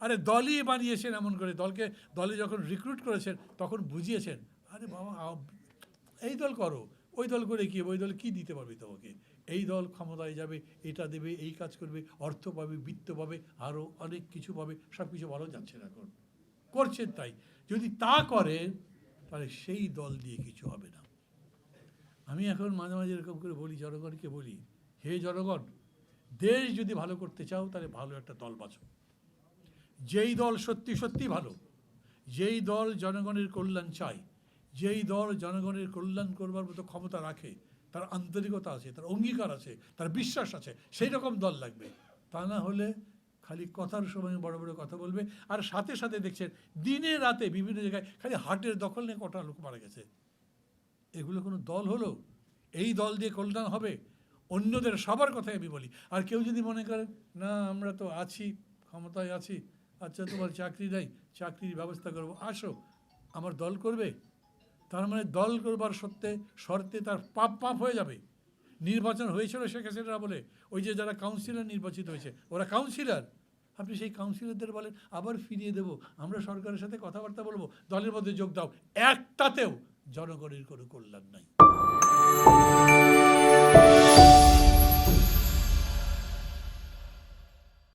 আরে দলই বানিয়েছেন এমন করে, দলে যখন রিক্রুট করেছেন তখন বুঝিয়েছেন, আরে বাবা এই দল করো, ওই দল করে কি, ওই দল কি দিতে পারবে তোমাকে, এই দল ক্ষমতায় যাবে, এটা দেবে, এই কাজ করবে, অর্থ পাবে, বৃত্ত পাবে, আরও অনেক কিছু পাবে, সব কিছু ভালো যাচ্ছে না, এখন করছেন তাই। যদি তা করেন তাহলে সেই দল দিয়ে কিছু হবে না। আমি এখন মাঝে মাঝে এরকম করে বলি, জনগণকে বলি, হে জনগণ, দেশ যদি ভালো করতে চাও তাহলে ভালো একটা দল বাছো, যেই দল সত্যি সত্যি ভালো, যেই দল জনগণের কল্যাণ চায়, যেই দল জনগণের কল্যাণ করবার মতো ক্ষমতা রাখে, তার আন্তরিকতা আছে, তার অঙ্গীকার আছে, তার বিশ্বাস আছে, সেই রকম দল লাগবে। তা না হলে খালি কথার সময় বড় বড় কথা বলবে, আর সাথে সাথে দেখছেন দিনে রাতে বিভিন্ন জায়গায় খালি হাটের দখল নিয়ে কটা লোক মারা গেছে। এগুলো কোনো দল হলো? এই দল দিয়ে কল্যাণ হবে? অন্যদের সবার কথাই আমি বলি। আর কেউ যদি মনে করেন না আমরা তো আছি, ক্ষমতায় আছি, আচ্ছা তোমার চাকরি নেই, চাকরির ব্যবস্থা করবো, আসো, আমার দল করবে, তার মানে দল করবার শর্তে তার পাপ হয়ে যাবে। নির্বাচন হয়েছিল শেখ হাসিনা বলে, ওই যে যারা কাউন্সিলর নির্বাচিত হয়েছে ওরা কাউন্সিলর, আপনি সেই কাউন্সিলরদের বলেন আবার ফিরিয়ে দেবো, আমরা সরকারের সাথে কথাবার্তা বলবো, দলের মধ্যে যোগ দাও, একটাতেও জনগণের কোনো কল্যাণ নাই।